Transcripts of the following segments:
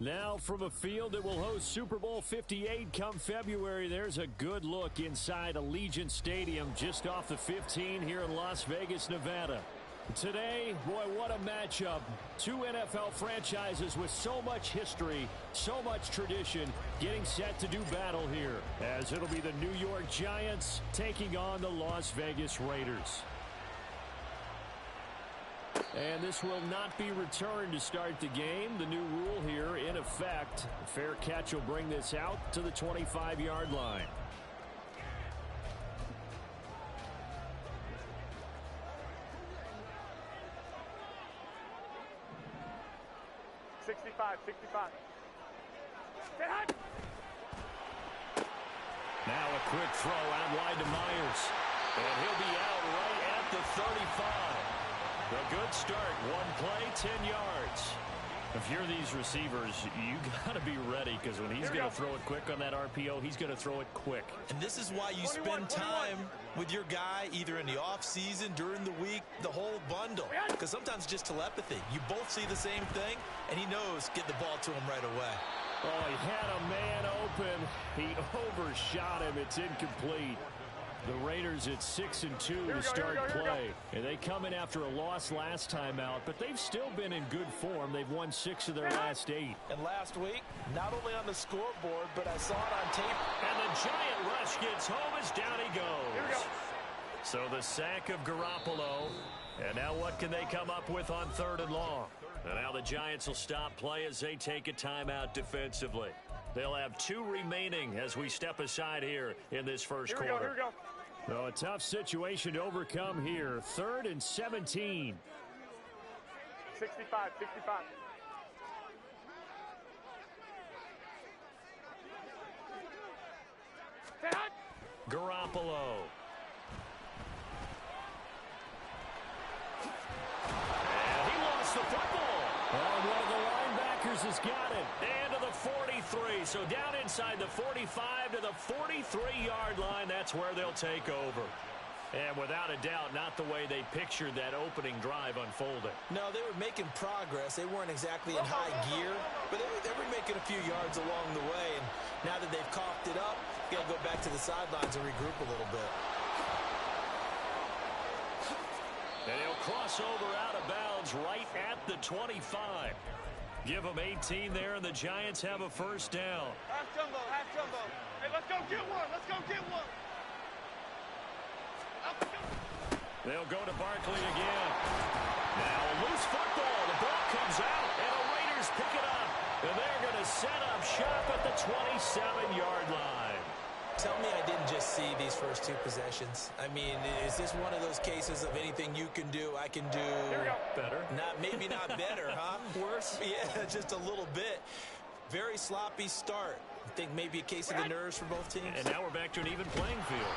Now from a field that will host Super Bowl 58 come February, there's a good look inside Allegiant Stadium just off the 15 here in Las Vegas, Nevada. Today, boy, what a matchup. Two NFL franchises with so much history, so much tradition, getting set to do battle here, as it'll be the New York Giants taking on the Las Vegas Raiders. And this will not be returned to start the game. The new rule here in effect. A fair catch will bring this out to the 25-yard line. Now a quick throw out wide to Myers. And he'll be out right at the 35. A good start. One play, 10 yards. If you're these receivers, you got to be ready, because when he's going to throw it quick on that RPO, he's going to throw it quick. And this is why you spend time with your guy either in the offseason, during the week, the whole bundle. Because sometimes just telepathy. You both see the same thing, and he knows get the ball to him right away. Oh, he had a man open. He overshot him. It's incomplete. The Raiders at 6-2 to start play. And they come in after a loss last time out, but they've still been in good form. They've won 6 of their last 8. And last week, not only on the scoreboard, but I saw it on tape. And the giant rush gets home as down he goes. So the sack of Garoppolo. And now what can they come up with on 3rd and long? And now the Giants will stop play as they take a timeout defensively. They'll have 2 remaining as we step aside here in this first quarter. Here we go. So a tough situation to overcome here. 3rd and 17. 65. Garoppolo. And he lost the football. And one of the linebackers has got it. And to the 43. So down inside the 45 to the 43-yard line. That's where they'll take over. And without a doubt, not the way they pictured that opening drive unfolding. No, they were making progress. They weren't exactly in high gear, but they were making a few yards along the way. And now that they've coughed it up, got to go back to the sidelines and regroup a little bit. And he'll cross over out of bounds right at the 25. Give them 18 there, and the Giants have a first down. Half jumbo. Hey, let's go get one. They'll go to Barkley again. Now a loose football. The ball comes out, and the Raiders pick it up. And they're going to set up shop at the 27-yard line. Tell me I didn't just see these first 2 possessions. I mean, is this one of those cases of anything you can do, I can do? Here we go. Better. Maybe not better, huh? Worse? Yeah, just a little bit. Very sloppy start. I think maybe a case of the nerves for both teams. And now we're back to an even playing field.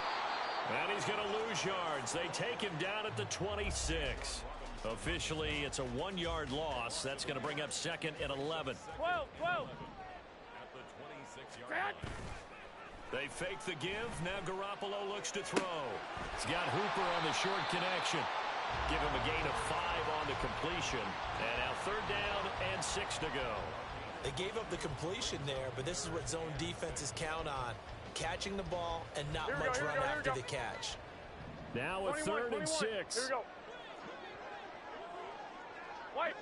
And he's going to lose yards. They take him down at the 26. Officially, it's a 1-yard loss. That's going to bring up 2nd and 11. 12. At the 26-yard line. They fake the give. Now Garoppolo looks to throw. He's got Hooper on the short connection. Give him a gain of 5 on the completion. And now 3rd down and 6 to go. They gave up the completion there, but this is what zone defenses count on. Catching the ball and not much run after the catch. Now a 3rd and 6. Here we go. White.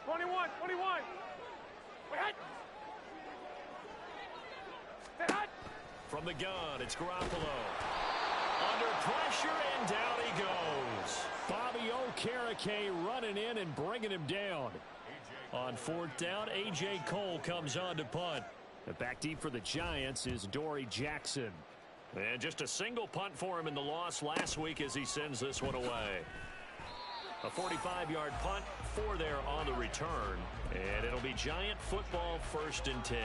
21. Wait. From the gun, it's Garoppolo. Under pressure, and down he goes. Bobby Okereke running in and bringing him down. On 4th down, A.J. Cole comes on to punt. And back deep for the Giants is Dory Jackson. And just a single punt for him in the loss last week as he sends this one away. A 45-yard punt, 4 there on the return. And it'll be Giant football 1st and 10.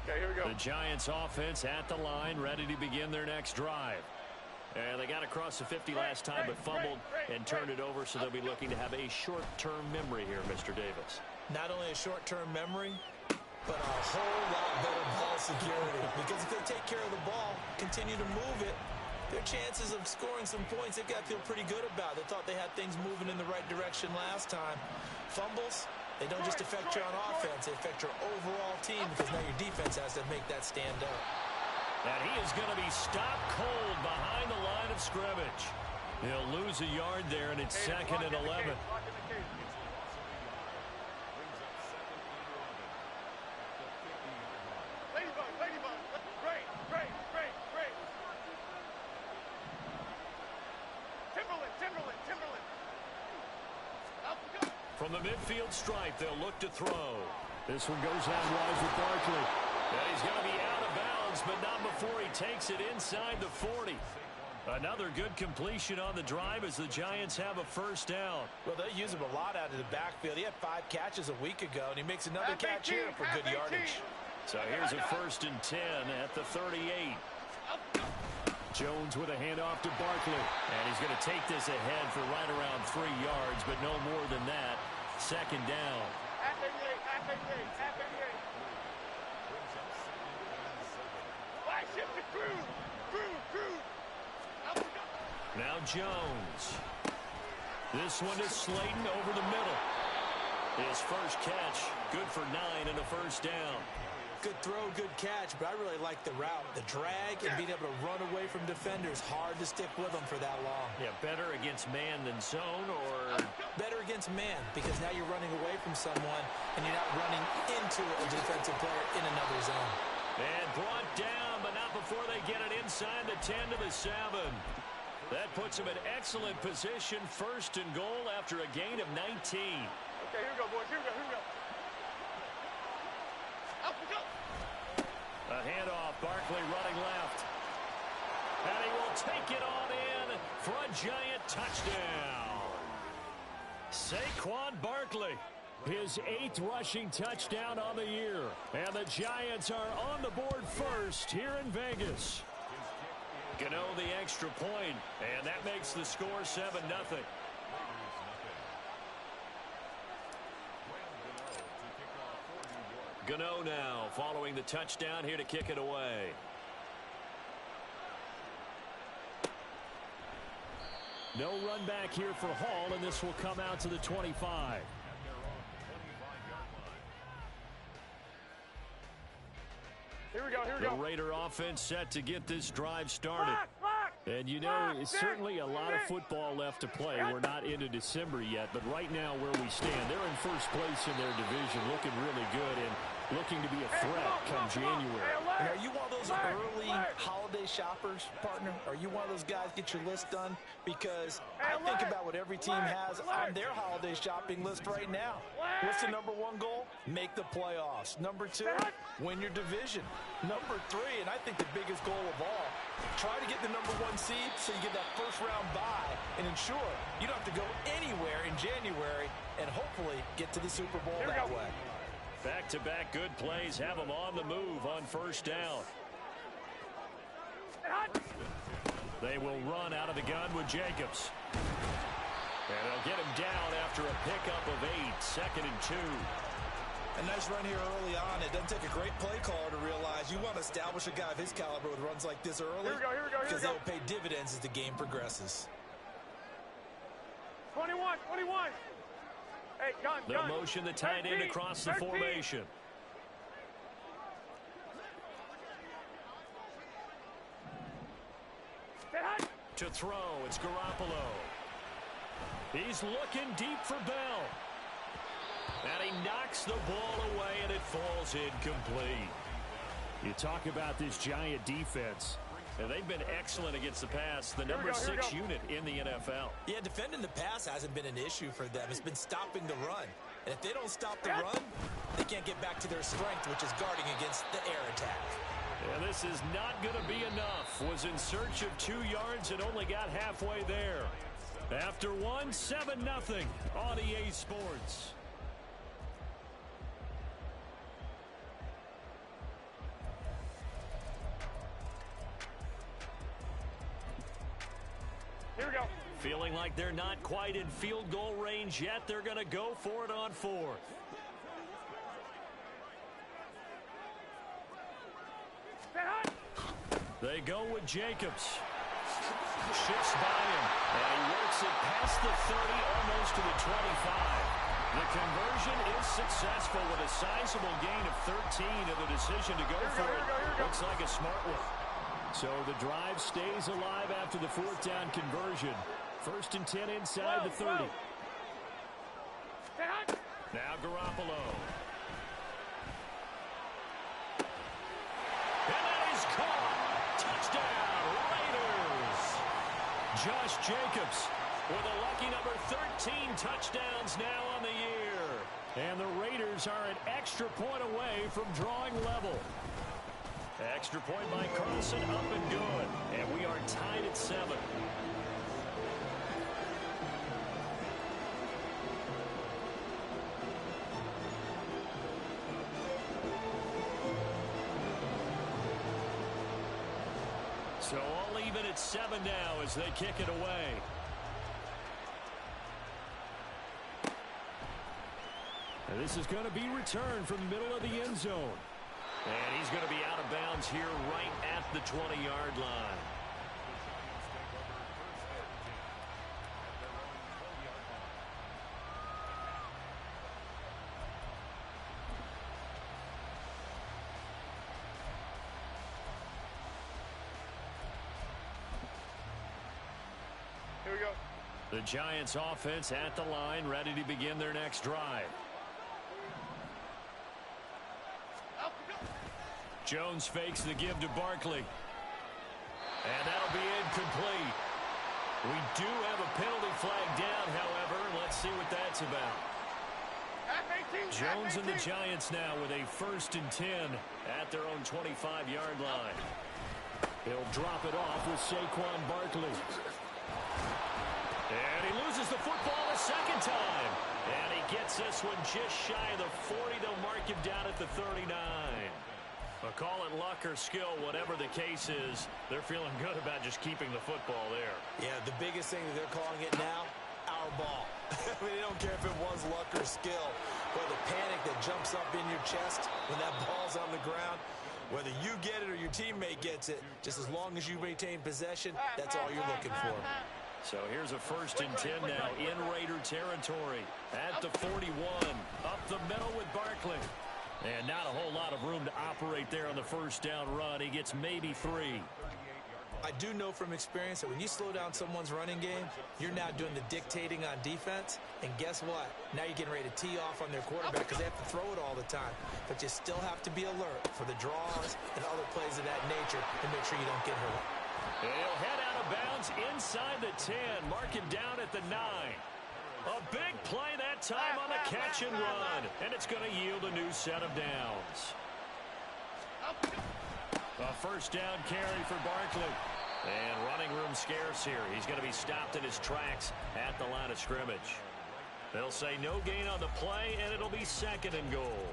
Okay, here we go. The Giants offense at the line, ready to begin their next drive. And they got across the 50 last time, but fumbled and turned it over, so they'll be looking to have a short-term memory here, Mr. Davis. Not only a short-term memory, but a whole lot better ball security. Because if they take care of the ball, continue to move it, their chances of scoring some points, they've got to feel pretty good about. They thought they had things moving in the right direction last time. Fumbles, they don't just affect you on offense, they affect your overall team because now your defense has to make that stand up. And he is going to be stopped cold behind the line of scrimmage. He'll lose a yard there, and it's 2nd and 11. From the midfield stripe, they'll look to throw. This one goes out wide with Barkley. And he's going to be out of bounds, but not before he takes it inside the 40. Another good completion on the drive as the Giants have a first down. Well, they use him a lot out of the backfield. He had 5 catches a week ago, and he makes another catch here for good yardage. So here's a 1st and 10 at the 38. Jones with a handoff to Barkley. And he's going to take this ahead for right around 3 yards, but no more than that. 2nd down. Now Jones. This one to Slayton over the middle. His first catch, good for 9 and a first down. Good throw, good catch, but I really like the route. The drag and being able to run away from defenders. Hard to stick with them for that long. Yeah, better against man than zone, or? Better against man, because now you're running away from someone and you're not running into a defensive player in another zone. And brought down, but not before they get it inside the 10 to the 7. That puts them in excellent position, 1st and goal after a gain of 19. Okay, here we go, boys. Here we go. A handoff, Barkley running left. And he will take it on in for a Giant touchdown. Saquon Barkley, his 8th rushing touchdown on the year. And the Giants are on the board first here in Vegas. Gano the extra point, and that makes the score 7-0. Gano now following the touchdown here to kick it away. No run back here for Hall, and this will come out to the 25. Here we go. The Raider offense set to get this drive started. And you know, it's certainly a lot of football left to play. We're not into December yet, but right now where we stand, they're in first place in their division, looking really good and looking to be a threat come January. And are you one of those early holiday shoppers, partner? Are you one of those guys get your list done? Because I think about what every team has on their holiday shopping list right now. What's the number 1 goal? Make the playoffs. Number 2, win your division. Number 3, and I think the biggest goal of all, try to get the number 1 seed so you get that first round bye and ensure you don't have to go anywhere in January and hopefully get to the Super Bowl that way. Back-to-back good plays have them on the move on first down. They will run out of the gun with Jacobs. And they'll get him down after a pickup of 8, 2nd and 2. A nice run here early on. It doesn't take a great play caller to realize you want to establish a guy of his caliber with runs like this early. Here we go. Because they'll pay dividends as the game progresses. 21. Hey, gun. They'll motion the tight end across the formation. To throw, it's Garoppolo. He's looking deep for Bell. And he knocks the ball away, and it falls incomplete. You talk about this Giant defense. And they've been excellent against the pass, the number 6 unit in the NFL. Yeah, defending the pass hasn't been an issue for them. It's been stopping the run. And if they don't stop the run, they can't get back to their strength, which is guarding against the air attack. And this is not going to be enough. Was in search of 2 yards and only got halfway there. After 1, 7-0 on EA Sports. Here we go. Feeling like they're not quite in field goal range yet. They're going to go for it on 4th. They go with Jacobs. shifts by him, and he works it past the 30, almost to the 25. The conversion is successful with a sizable gain of 13, and the decision to go for it looks like a smart one. So the drive stays alive after the fourth down conversion. 1st and 10 inside the 30. Now Garoppolo. And that is caught. Touchdown, Raiders. Josh Jacobs with a lucky number 13 touchdowns now on the year. And the Raiders are an extra point away from drawing level. Extra point by Carlson, up and good. And we are tied at 7. So all even at 7 now as they kick it away. And this is going to be returned from the middle of the end zone. And he's going to be out of bounds here right at the 20-yard line. Here we go. The Giants offense at the line, ready to begin their next drive. Jones fakes the give to Barkley. And that'll be incomplete. We do have a penalty flag down, however. Let's see what that's about. Jones and the Giants now with a 1st and 10 at their own 25-yard line. He'll drop it off with Saquon Barkley. And he loses the football a second time. And he gets this one just shy of the 40. They'll mark him down at the 39. But call it luck or skill, whatever the case is, they're feeling good about just keeping the football there. Yeah, the biggest thing that they're calling it now, our ball. I mean, they don't care if it was luck or skill, or the panic that jumps up in your chest when that ball's on the ground. Whether you get it or your teammate gets it, just as long as you maintain possession, that's all you're looking for. So here's a 1st and 10 now in Raider territory at the 41. Up the middle with Barkley. And not a whole lot of room to operate there on the first down run. He gets maybe 3. I do know from experience that when you slow down someone's running game, you're now doing the dictating on defense. And guess what? Now you're getting ready to tee off on their quarterback because they have to throw it all the time. But you still have to be alert for the draws and other plays of that nature and make sure you don't get hurt. He'll head out of bounds inside the 10. Mark him down at the 9. A big play that time on the catch and run. And it's going to yield a new set of downs. A 1st down carry for Barkley. And running room scarce here. He's going to be stopped in his tracks at the line of scrimmage. They'll say no gain on the play, and it'll be 2nd and goal.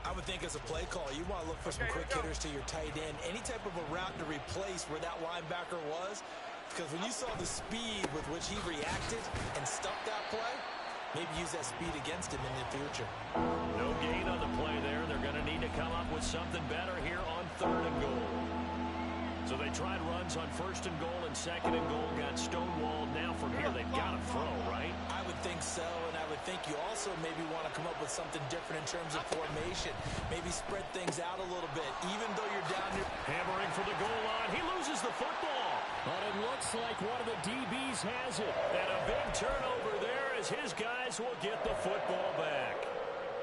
I would think as a play call, you want to look for some quick hitters to your tight end. Any type of a route to replace where that linebacker was. Because when you saw the speed with which he reacted and stuffed that play, maybe use that speed against him in the future. No gain on the play there. They're going to need to come up with something better here on 3rd and goal. So they tried runs on 1st and goal and 2nd and goal. Got stonewalled. Now from here, they've got to throw, right? I would think so, and I would think you also maybe want to come up with something different in terms of formation. Maybe spread things out a little bit, even though you're down here. Hammering for the goal line. He loses the football. But it looks like one of the DBs has it. And a big turnover there as his guys will get the football back.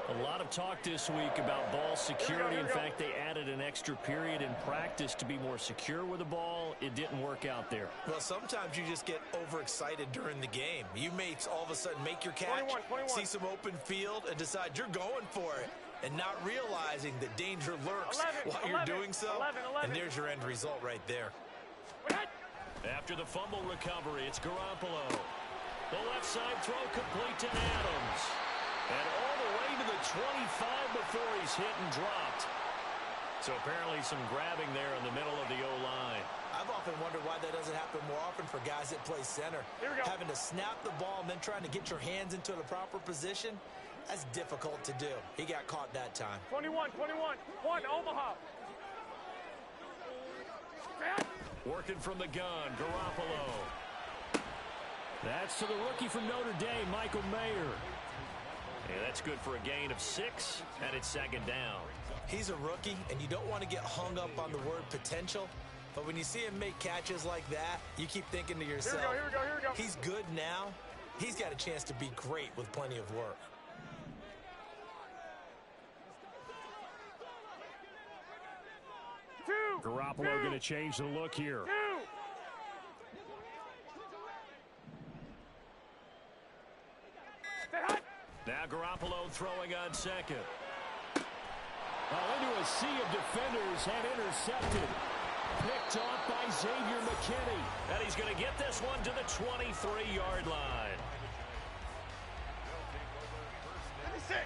A lot of talk this week about ball security. In fact, they added an extra period in practice to be more secure with the ball. It didn't work out there. Well, sometimes you just get overexcited during the game. You may all of a sudden make your catch, 21. see some open field, and decide you're going for it, and not realizing that danger lurks 11, while you're 11, doing so. 11. And there's your end result right there. After the fumble recovery, it's Garoppolo. The left side throw complete to Adams. And all the way to the 25 before he's hit and dropped. So apparently some grabbing there in the middle of the O-line. I've often wondered why that doesn't happen more often for guys that play center. Having to snap the ball and then trying to get your hands into the proper position, that's difficult to do. He got caught that time. 21. 1, Omaha. Working from the gun, Garoppolo. That's to the rookie from Notre Dame, Michael Mayer. And that's good for a gain of 6, and it's second down. He's a rookie, and you don't want to get hung up on the word potential. But when you see him make catches like that, you keep thinking to yourself, Here we go. He's good now. He's got a chance to be great with plenty of work. Garoppolo going to change the look here. Now Garoppolo throwing on second. Into a sea of defenders and intercepted. Picked off by Xavier McKinney. And he's going to get this one to the 23-yard line. 56.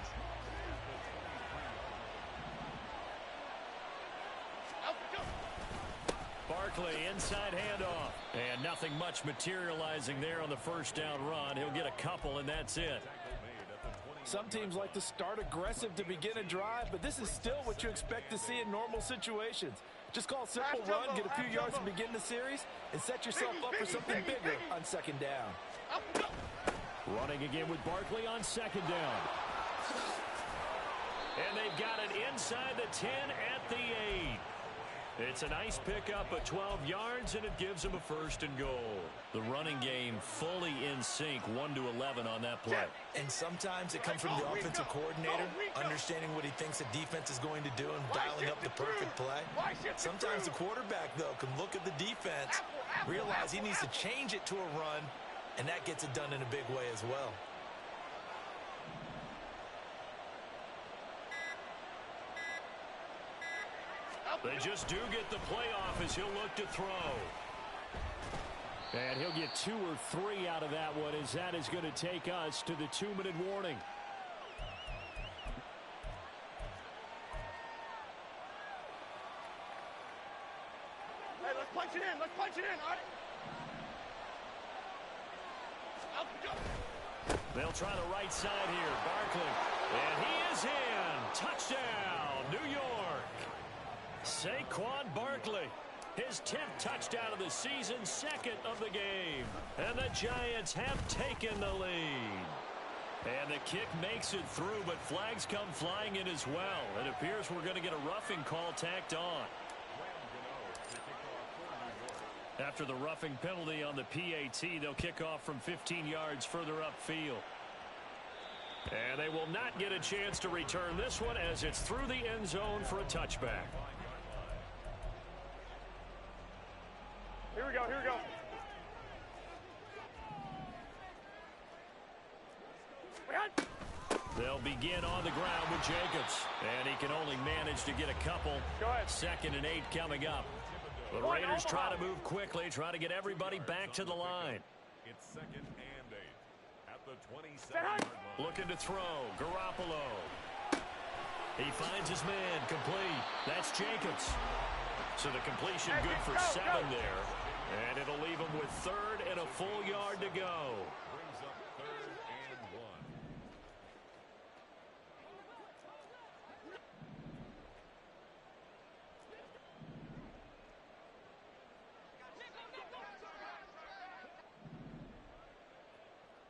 Barkley inside handoff. And nothing much materializing there on the first down run. He'll get a couple, and that's it. Some teams like to start aggressive to begin a drive, but this is still what you expect to see in normal situations. Just call a simple run, get a few yards to begin the series, and set yourself up for something bigger on second down. Running again with Barkley on second down. And they've got it inside the 10 at the 8. It's a nice pickup of 12 yards, and it gives them a first and goal. The running game fully in sync, 1-11 on that play. And sometimes it comes from the offensive coordinator, understanding what he thinks the defense is going to do and dialing up the perfect play. Sometimes the quarterback, though, can look at the defense, realize he needs to change it to a run, and that gets it done in a big way as well. They just do get the playoff as he'll look to throw. And he'll get 2 or 3 out of that one, as that is going to take us to the 2-minute warning. Hey, let's punch it in. Let's punch it in, all right? They'll try the right side here. Barkley. And he is in. Touchdown, New York. Saquon Barkley. His 10th touchdown of the season, 2nd of the game. And the Giants have taken the lead. And the kick makes it through, but flags come flying in as well. It appears we're going to get a roughing call tacked on. After the roughing penalty on the PAT, they'll kick off from 15 yards further upfield. And they will not get a chance to return this one as it's through the end zone for a touchback. Here we go. They'll begin on the ground with Jacobs. And he can only manage to get a couple. Go ahead. 2nd and 8 coming up. The Raiders try to move quickly, try to get everybody back to the line. It's 2nd and 8 at the 27-yard line. Looking to throw. Garoppolo. He finds his man complete. That's Jacobs. So the completion good for 7 there. And it'll leave him with 3rd and a full yard to go. Brings up 3rd and 1.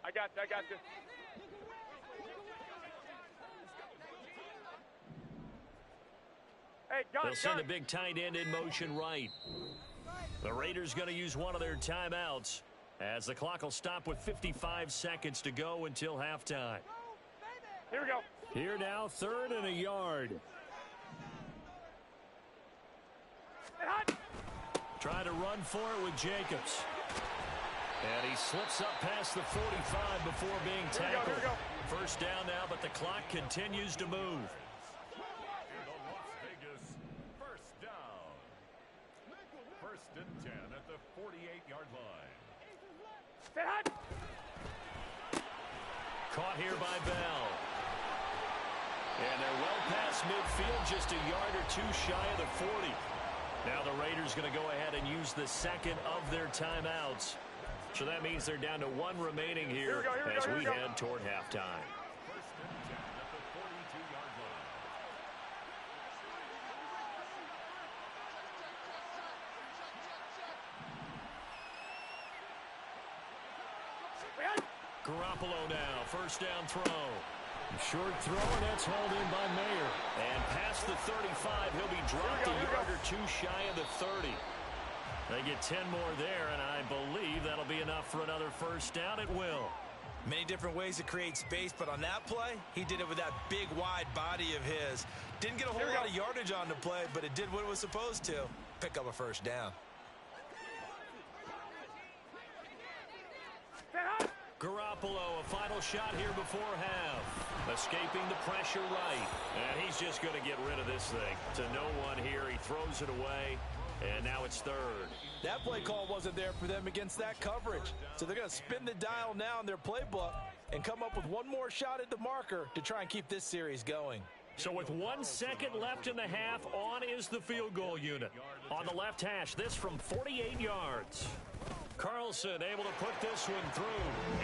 I got this. Hey, They'll send a big tight end in motion right. The Raiders going to use one of their timeouts as the clock will stop with 55 seconds to go until halftime. Here we go. Here now, 3rd and a yard. Trying to run for it with Jacobs. And he slips up past the 45 before being tackled. Here we go. First down now, but the clock continues to move. And the Las Vegas first down. 1st and 10 at the 48-yard line. Caught here by Bell. And they're well past midfield, just a yard or 2 shy of the 40. Now the Raiders going to go ahead and use the 2nd of their timeouts. So that means they're down to 1 remaining here as we head toward halftime. 1st and 10 at the 42-yard line. Garoppolo now, first down throw. Short throw, and that's hauled in by Mayer. And past the 35, he'll be dropped a yard or two shy of the 30. They get 10 more there, and I believe that'll be enough for another first down. It will. Many different ways to create space, but on that play, he did it with that big, wide body of his. Didn't get a whole lot of yardage on the play, but it did what it was supposed to. Pick up a first down. Garoppolo, a final shot here before half. Escaping the pressure right. And he's just going to get rid of this thing. To no one here. He throws it away. And now it's third. That play call wasn't there for them against that coverage. So they're going to spin the dial now in their playbook and come up with one more shot at the marker to try and keep this series going. So with 1 second left in the half, on is the field goal unit. On the left hash, this from 48 yards. Carlson able to put this one through,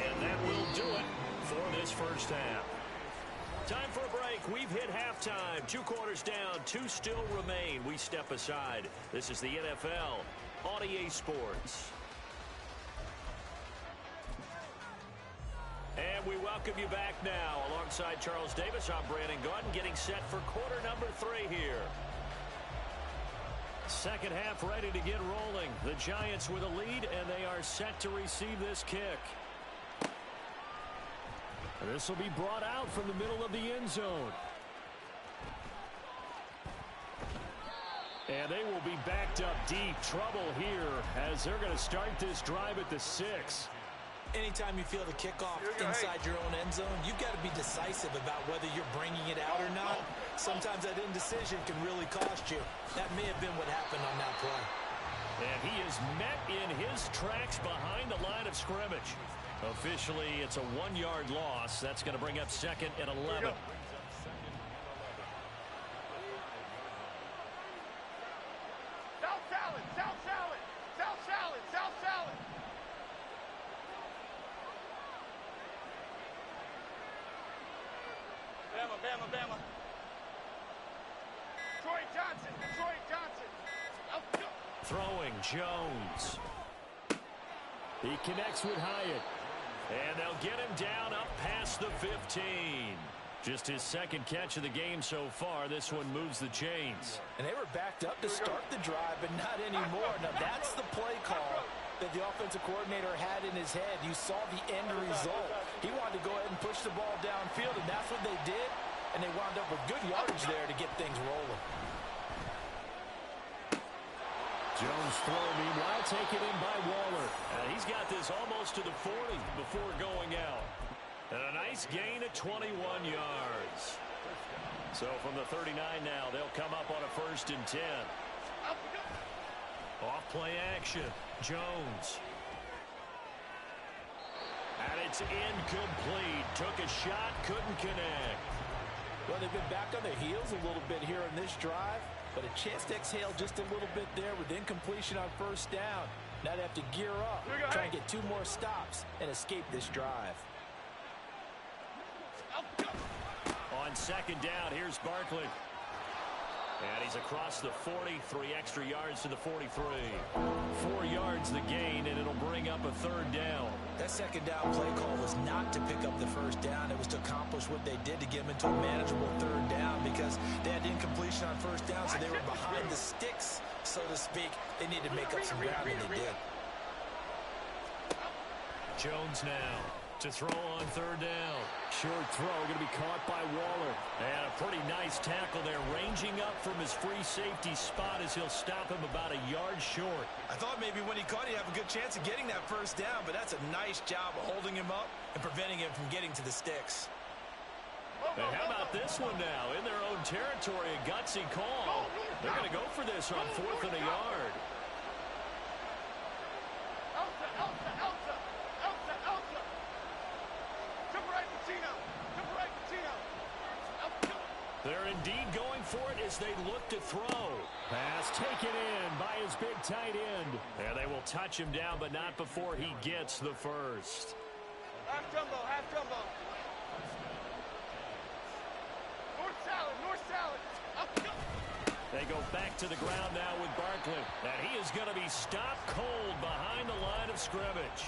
and that will do it for this first half. Time for a break. We've hit halftime. 2 quarters down, 2 still remain. We step aside. This is the NFL on EA Sports. And we welcome you back now. Alongside Charles Davis, I'm Brandon Gaudin, getting set for quarter number 3 here. Second half ready to get rolling. The Giants with a lead, and they are set to receive this kick. This will be brought out from the middle of the end zone. And they will be backed up deep. Trouble here as they're going to start this drive at the 6. Anytime you feel the kickoff inside your own end zone, you've got to be decisive about whether you're bringing it out or not. Sometimes that indecision can really cost you. That may have been what happened on that play. And he is met in his tracks behind the line of scrimmage. Officially, it's a 1-yard loss. That's going to bring up 2nd and 11. South salad, south salad, south salad, south salad. Bama, Bama, Bama. Detroit Johnson, Detroit Johnson. Oh, go. Throwing Jones. He connects with Hyatt. And they'll get him down up past the 15. Just his 2nd catch of the game so far. This one moves the chains. And they were backed up to start the drive, but not anymore. Now, that's the play call that the offensive coordinator had in his head. You saw the end result. He wanted to go ahead and push the ball downfield, and that's what they did. And they wound up with good yardage there to get things rolling. Jones throw, meanwhile, taken in by Waller. He's got this almost to the 40 before going out. And a nice gain of 21 yards. So from the 39 now, they'll come up on a 1st and 10. Off play action. Jones. And it's incomplete. Took a shot, couldn't connect. Well, they've been back on their heels a little bit here in this drive, but a chance to exhale just a little bit there with incompletion on 1st down. Now they have to gear up, try and get 2 more stops, and escape this drive. On 2nd down, here's Barkley. And he's across the 40, 3 extra yards to the 43. 4 yards the gain, and it'll bring up a 3rd down. That 2nd down play call was not to pick up the 1st down. It was to accomplish what they did to get them into a manageable 3rd down because they had incompletion on 1st down, so they were behind the sticks, so to speak. They needed to make up some ground, and they did. Jones now to throw on 3rd down. Short throw going to be caught by Waller. And a pretty nice tackle there, ranging up from his free safety spot as he'll stop him about a yard short. I thought maybe when he caught it, he'd have a good chance of getting that 1st down, but that's a nice job of holding him up and preventing him from getting to the sticks. And how about this one now? In their own territory, a gutsy call. They're going to go for this on 4th and a yard. They're indeed going for it as they look to throw. Pass taken in by his big tight end. And they will touch him down, but not before he gets the 1st. Half jumbo, half jumbo. North salad, north salad. Up, go. They go back to the ground now with Barkley. And he is going to be stopped cold behind the line of scrimmage.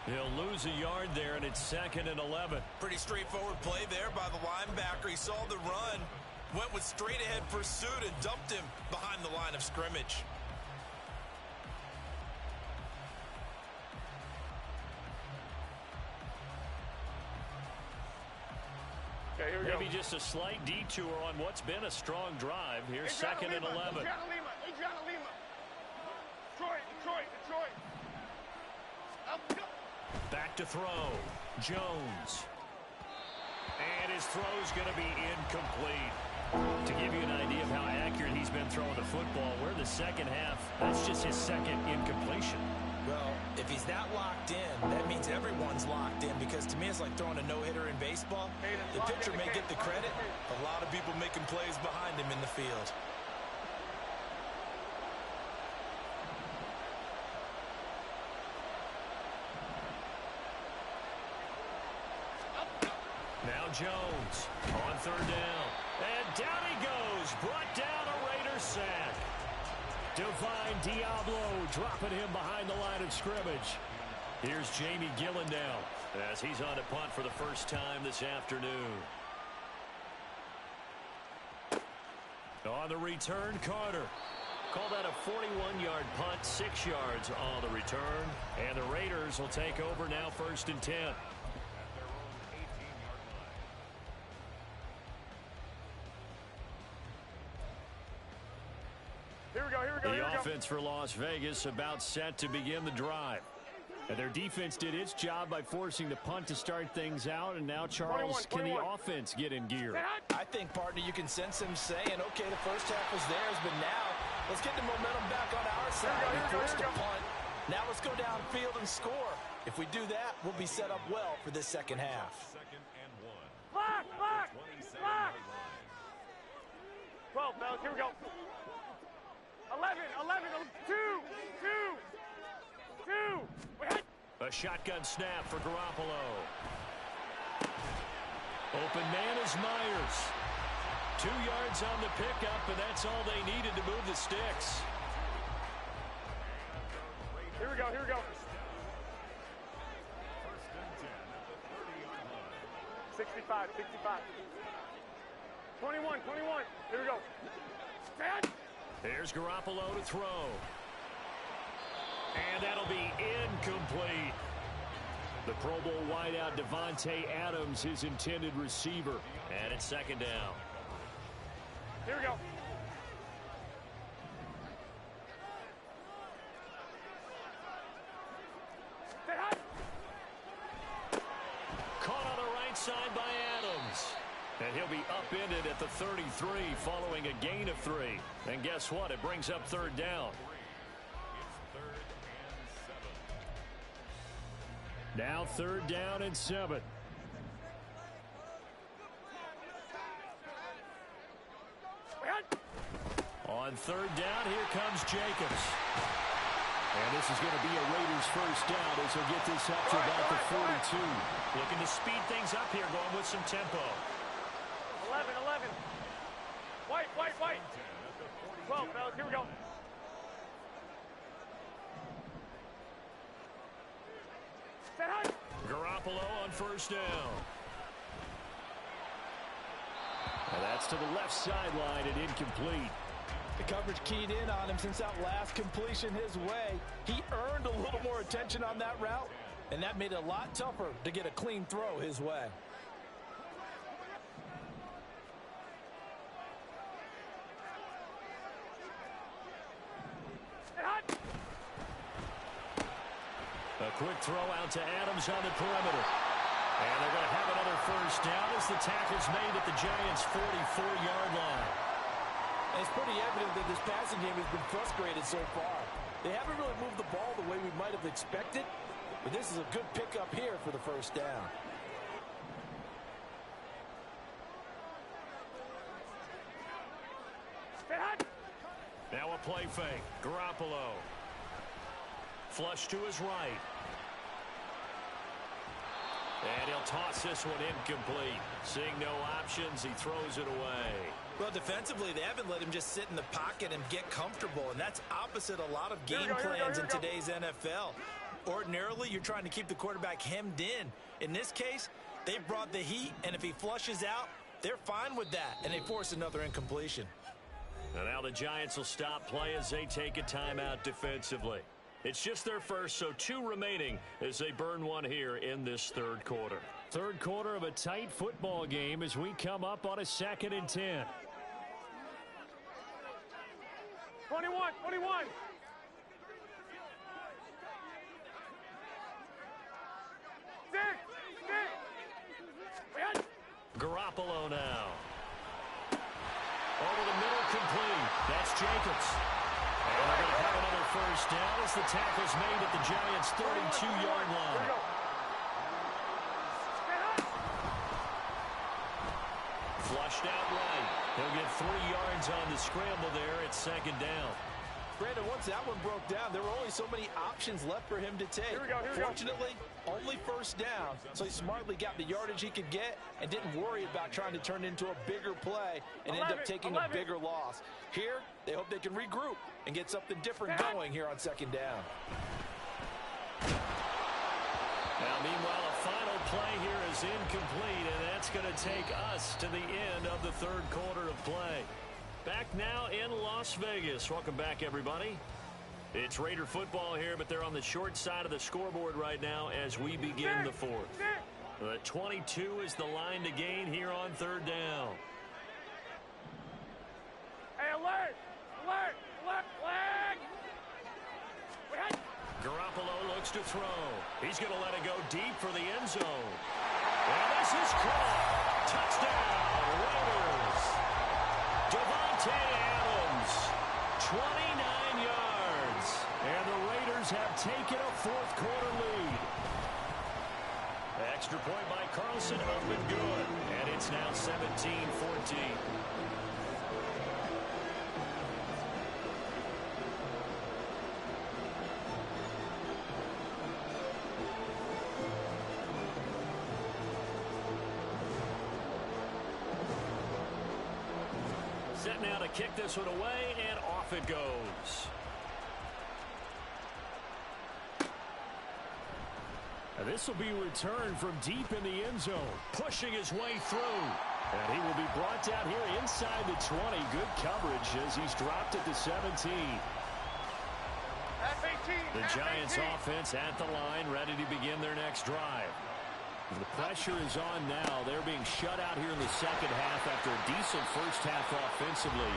He'll lose a yard there, and it's 2nd and 11. Pretty straightforward play there by the linebacker. He saw the run, went with straight-ahead pursuit, and dumped him behind the line of scrimmage. Okay, here we Maybe go. just a slight detour on what's been a strong drive. Here's 2nd and 11. Adriana Lima. Detroit. Up, go. Back to throw. Jones. And his throw's going to be incomplete. To give you an idea of how accurate he's been throwing the football, we're in the second half. That's just his 2nd incompletion. Well, if he's that locked in, that means everyone's locked in, because to me it's like throwing a no-hitter in baseball. The pitcher may get the credit, a lot of people making plays behind him in the field. Now Jones on 3rd down. And down he goes. Brought down a Raider sack. Divine Diablo dropping him behind the line of scrimmage. Here's Jamie Gillen now as he's on a punt for the first time this afternoon. On the return, Carter. Call that a 41-yard punt, 6 yards on the return. And the Raiders will take over now, 1st and 10. Here we go. The offense for Las Vegas about set to begin the drive. And their defense did its job by forcing the punt to start things out. And now, Charles, 21. can the offense get in gear? I think, partner, you can sense him saying, okay, the first half was theirs, but now let's get the momentum back on our side. We forced a punt. Now let's go downfield and score. If we do that, we'll be set up well for this second half. 2nd and 1. Block. 27-yard line. 12, fellas. Here we go. 11, 2. A shotgun snap for Garoppolo. Open man is Myers. 2 yards on the pickup, and that's all they needed to move the sticks. Here we go. 1st and 10 at the 30-yard line. 65. 21. Here we go. There's Garoppolo to throw. And that'll be incomplete. The Pro Bowl wideout Devontae Adams, his intended receiver. And it's 2nd down. Here we go. Caught on the right side by Adams. And he'll be upended at the 33 following a gain of 3. And guess what? It brings up 3rd down. It's 3rd and 7. Now 3rd down and 7. On 3rd down, here comes Jacobs. And this is going to be a Raiders first down as he'll get this up to about the 42. Looking to speed things up here, going with some tempo. 11. White. 12, fellas. Here we go. Garoppolo on 1st down. And that's to the left sideline and incomplete. The coverage keyed in on him since that last completion his way. He earned a little more attention on that route, and that made it a lot tougher to get a clean throw his way. A quick throw out to Adams on the perimeter. And they're going to have another first down as the tackle's made at the Giants' 44-yard line. And it's pretty evident that this passing game has been frustrated so far. They haven't really moved the ball the way we might have expected, but this is a good pickup here for the first down. Now a play fake. Garoppolo. Flush to his right. And he'll toss this one incomplete. Seeing no options, he throws it away. Well, defensively, they haven't let him just sit in the pocket and get comfortable, and that's opposite a lot of game plans in today's NFL. Ordinarily, you're trying to keep the quarterback hemmed in. In this case, they brought the heat, and if he flushes out, they're fine with that, and they force another incompletion. And now the Giants will stop play as they take a timeout defensively. It's just their first, so 2 remaining as they burn one here in this third quarter. Third quarter of a tight football game as we come up on a 2nd and 10. 21, 21. Garoppolo now. Over the middle, complete. That's Jacobs. And they're going to have another first down as the tackle's made at the Giants' 32-yard line. Flushed out right. He'll get 3 yards on the scramble there at 2nd down. Brandon, once that one broke down, there were only so many options left for him to take. Fortunately, only first down, so he smartly got the yardage he could get and didn't worry about trying to turn it into a bigger play and end up taking a bigger loss. Here, they hope they can regroup and get something different going here on 2nd down. Now, meanwhile, a final play here is incomplete, and that's going to take us to the end of the third quarter of play. Back now in Las Vegas. Welcome back, everybody. It's Raider football here, but they're on the short side of the scoreboard right now as we begin the fourth. The 22 is the line to gain here on 3rd down. Hey, alert! Alert! Left flag! Garoppolo looks to throw. He's going to let it go deep for the end zone. And this is caught. Touchdown, Raiders. Davante Adams, 29 yards. And the Raiders have taken a fourth quarter lead. Extra point by Carlson, up and good. And it's now 17-14. Set now to kick this one away, and off it goes. And this will be returned from deep in the end zone, pushing his way through. And he will be brought down here inside the 20. Good coverage as he's dropped at the 17. The Giants offense at the line, ready to begin their next drive. The pressure is on now. They're being shut out here in the second half after a decent first half offensively.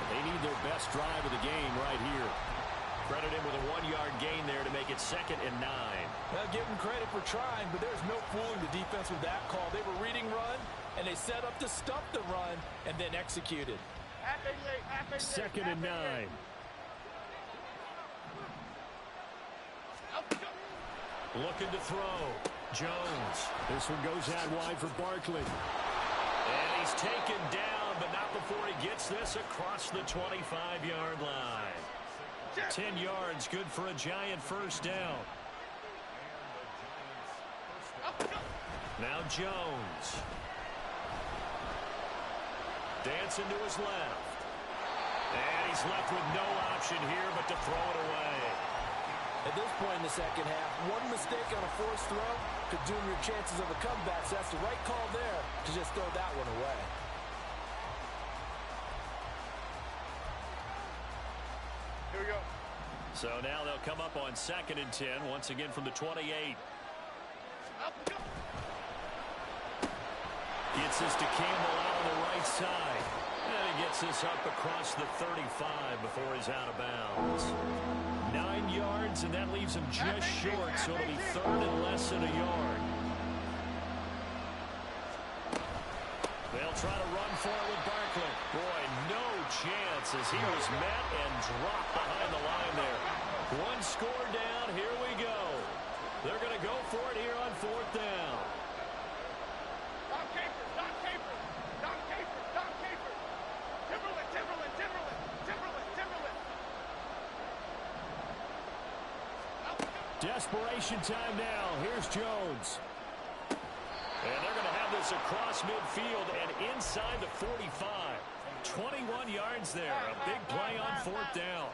They need their best drive of the game right here. Credit him with a 1-yard gain there to make it 2nd and 9. Well, give him credit for trying, but there's no fooling the defense with that call. They were reading run, and they set up to stop the run and then executed. 2nd and 9. Looking to throw. Jones. This one goes out wide for Barkley. And he's taken down, but not before he gets this across the 25-yard line. 10 yards, good for a Giant first down. Now Jones. Dancing to his left. And he's left with no option here but to throw it away. At this point in the second half, one mistake on a forced throw could doom your chances of a comeback. So that's the right call there to just throw that one away. Here we go. So now they'll come up on 2nd and 10, once again from the 28. Gets this to Campbell out on the right side. And he gets this up across the 35 before he's out of bounds. 9 yards, and that leaves him just short, so it'll be 3rd and less than a yard. They'll try to run for it with Barkley. Boy, no chance as he was met and dropped behind the line there. One score down, here we go. They're going to go for it here on 4th down. Don Capers, Don Capers, Don Capers, Don Capers. Timberland, Timberland, Timberland, Timberland, Timberland. Desperation time now. Here's Jones. And they're going to have this across midfield and inside the 45. 21 yards there. A big play on 4th down.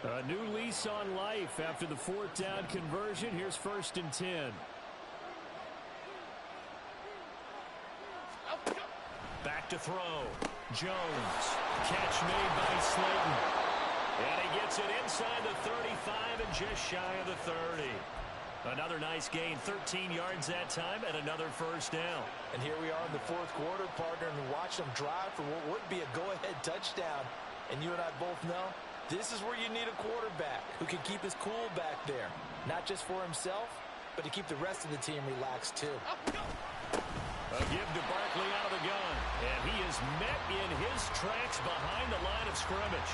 A new lease on life after the fourth down conversion. Here's 1st and 10. Back to throw. Jones. Catch made by Slayton. And he gets it inside the 35 and just shy of the 30. Another nice gain, 13 yards that time, and another 1st down. And here we are in the 4th quarter, partner, and watch them drive for what would be a go-ahead touchdown. And you and I both know this is where you need a quarterback who can keep his cool back there, not just for himself, but to keep the rest of the team relaxed too. A give to Barkley out of the gun, and he is met in his tracks behind the line of scrimmage.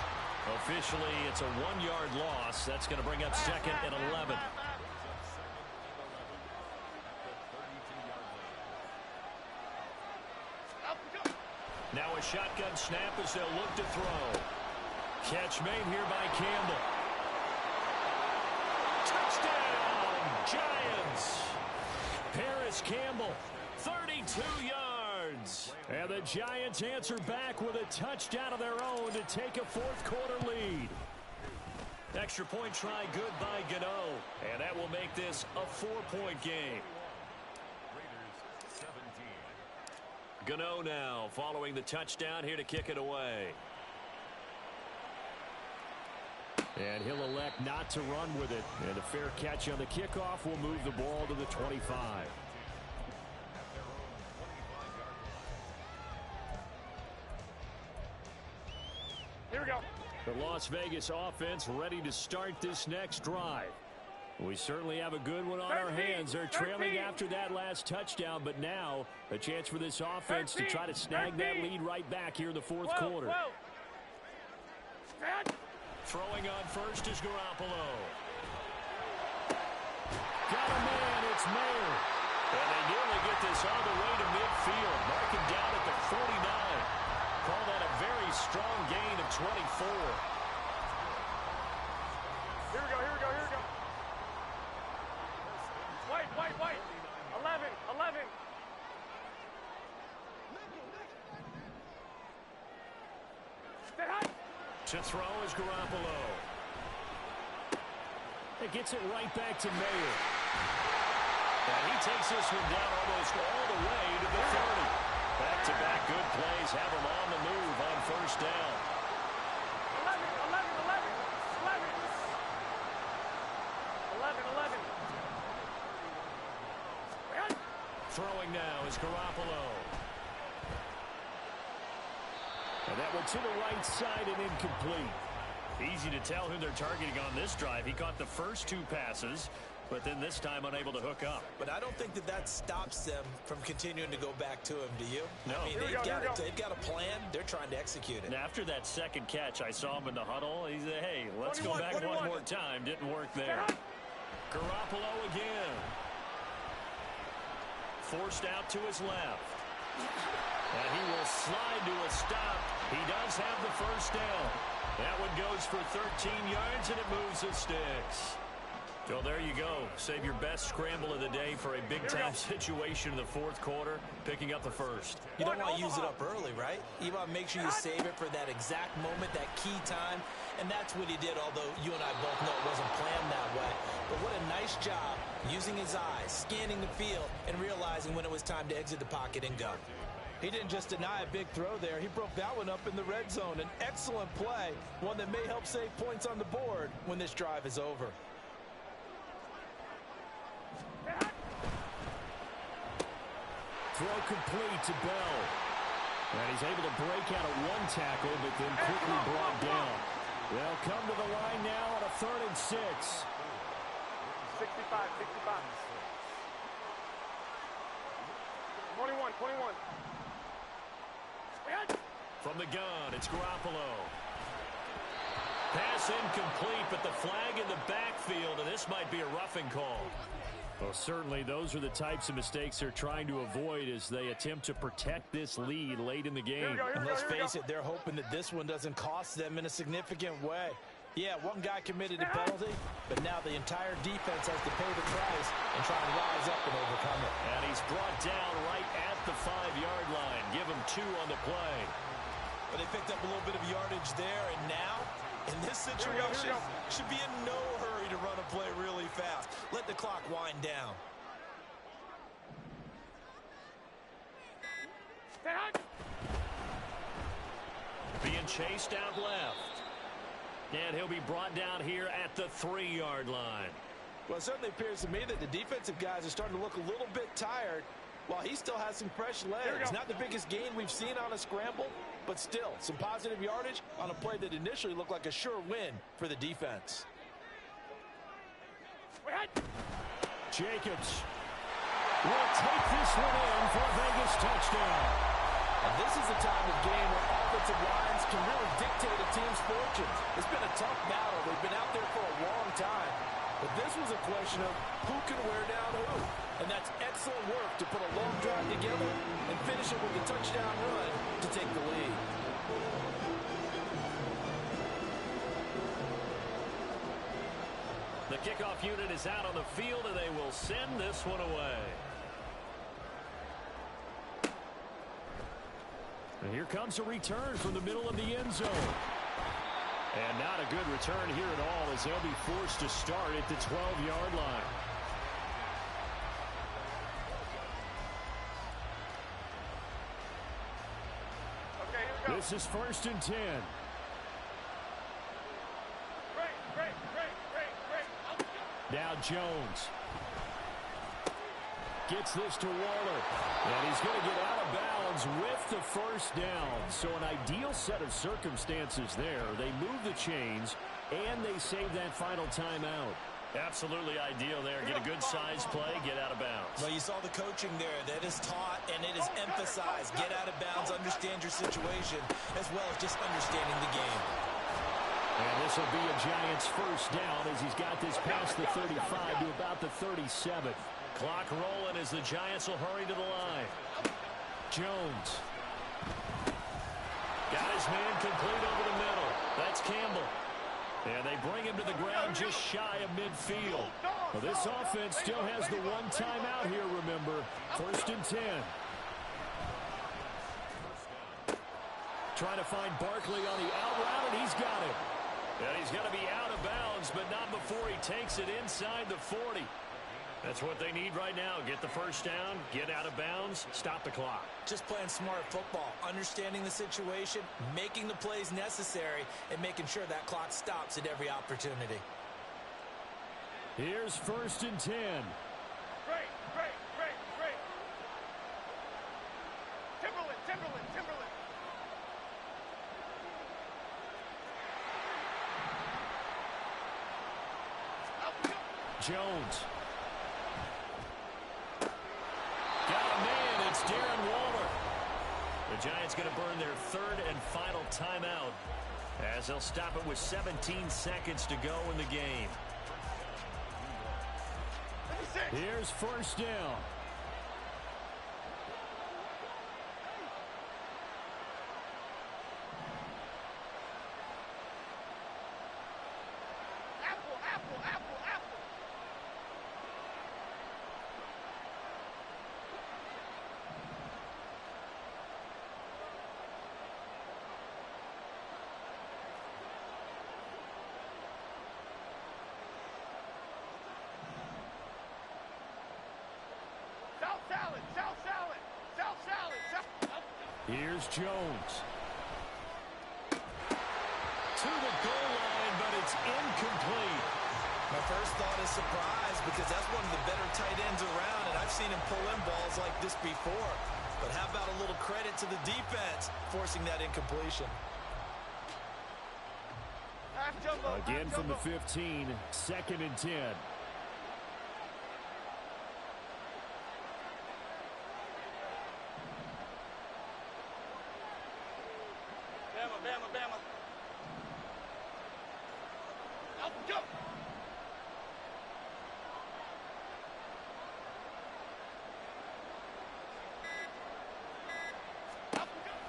Officially, it's a 1-yard loss. That's going to bring up 2nd and 11. Now a shotgun snap as they'll look to throw. Catch made here by Campbell. Touchdown, Giants! Paris Campbell, 32 yards. And the Giants answer back with a touchdown of their own to take a 4th quarter lead. Extra point try good by Gano. And that will make this a 4-point game. Gano now following the touchdown here to kick it away. And he'll elect not to run with it. And a fair catch on the kickoff will move the ball to the 25. Here we go. The Las Vegas offense ready to start this next drive. We certainly have a good one on our hands. They're trailing after that last touchdown, but now a chance for this offense to try to snag that lead right back here in the 4th quarter. Throwing on first is Garoppolo. Got a man, it's Mayer. And they nearly get this all the way to midfield. Marking down at the 49. Call that a very strong gain of 24. Here we go, here we go, here we go. White. 11. Stay high. To throw is Garoppolo. It gets it right back to Mayer. And he takes this one down almost all the way to the 30. Back-to-back good plays have him on the move on 1st down. 11. Throwing now is Garoppolo. And that one to the right side and incomplete. Easy to tell who they're targeting on this drive. He caught the first 2 passes, but then this time unable to hook up. But I don't think that stops them from continuing to go back to him, do you? No. I mean, they've got a plan. They're trying to execute it. And after that second catch, I saw him in the huddle. He said, hey, let's go back 21. one more time. Didn't work there. Garoppolo again. Forced out to his left. And he will slide to a stop. He does have the 1st down. That one goes for 13 yards, and it moves the sticks. So there you go. Save your best scramble of the day for a big-time situation in the 4th quarter, picking up the 1st. You don't want to use it up early, right? You want to make sure you save it for that exact moment, that key time. And that's what he did, although you and I both know it wasn't planned that way. But what a nice job using his eyes, scanning the field, and realizing when it was time to exit the pocket and go. He didn't just deny a big throw there. He broke that one up in the red zone. An excellent play, one that may help save points on the board when this drive is over. Throw complete to Bell. And he's able to break out of one tackle, but then quickly brought down. They'll come to the line now on a 3rd and 6. 65. 21. From the gun, it's Garoppolo. Pass incomplete, but the flag in the backfield, and this might be a roughing call. Well, certainly those are the types of mistakes they're trying to avoid as they attempt to protect this lead late in the game. And let's face it, they're hoping that this one doesn't cost them in a significant way. Yeah, one guy committed a penalty, but now the entire defense has to pay the price and try and rise up and overcome it. And he's brought down right at the 5-yard line. Give him 2 on the play. But they picked up a little bit of yardage there, and now, in this situation, should be in no hurry to run a play really fast. Let the clock wind down. Being chased out left. And he'll be brought down here at the 3-yard line. Well, it certainly appears to me that the defensive guys are starting to look a little bit tired while he still has some fresh legs. Not the biggest gain we've seen on a scramble, but still some positive yardage on a play that initially looked like a sure win for the defense. Jacobs will take this one in for a Vegas touchdown. And this is the time of game where offensive lines can really dictate a team's fortunes. It's been a tough battle. They've been out there for a long time. But this was a question of who can wear down who. And that's excellent work to put a long drive together and finish it with a touchdown run to take the lead. The kickoff unit is out on the field, and they will send this one away. And here comes a return from the middle of the end zone. And not a good return here at all, as they'll be forced to start at the 12-yard line. Okay, here we go. This is 1st and 10. Now Jones gets this to Waller, and he's going to get out of bounds with the first down. So an ideal set of circumstances there. They move the chains, and they save that final timeout. Absolutely ideal there. Get a good size play, get out of bounds. Well, you saw the coaching there. That is taught and it is emphasized. Get out of bounds, understand your situation, as well as just understanding the game. And this will be a Giants first down as he's got this past the 35 to about the 37. Clock rolling as the Giants will hurry to the line. Jones. Got his man complete over the middle. That's Campbell. And they bring him to the ground just shy of midfield. Well, this offense still has the one timeout here, remember. 1st and 10. Trying to find Barkley on the out route, and he's got it. And he's got to be out of bounds, but not before he takes it inside the 40. That's what they need right now. Get the first down, get out of bounds, stop the clock. Just playing smart football, understanding the situation, making the plays necessary, and making sure that clock stops at every opportunity. Here's 1st and 10. Great. Timberland. Jones. Got a man. It's Darren Waller. The Giants going to burn their 3rd and final timeout as they'll stop it with 17 seconds to go in the game. Here's 1st down. Apple. South salad. Here's Jones. To the goal line, but it's incomplete. My first thought is surprise because that's one of the better tight ends around, and I've seen him pull in balls like this before. But how about a little credit to the defense forcing that incompletion? Again from the 15, 2nd and 10. Bama. Go.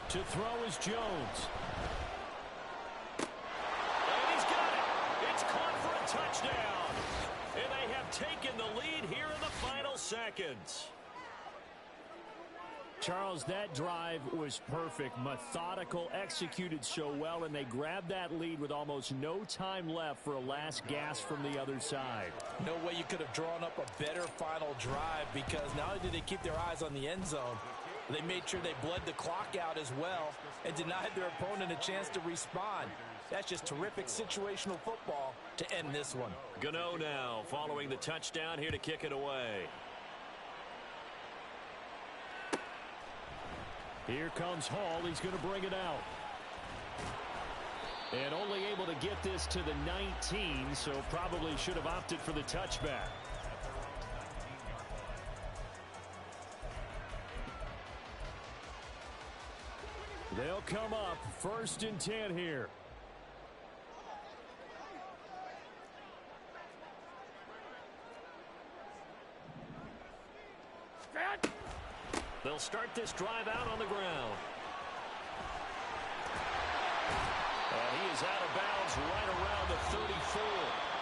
To throw is Jones. And he's got it. It's caught for a touchdown. And they have taken the lead here in the final seconds. Charles, that drive was perfect, methodical, executed so well, and they grabbed that lead with almost no time left for a last gasp from the other side. No way you could have drawn up a better final drive, because not only did they keep their eyes on the end zone, they made sure they bled the clock out as well and denied their opponent a chance to respond. That's just terrific situational football to end this one. Gano now following the touchdown here to kick it away. Here comes Hall. He's going to bring it out. And only able to get this to the 19, so probably should have opted for the touchback. They'll come up 1st and 10 here. They'll start this drive out on the ground. And he is out of bounds right around the 34.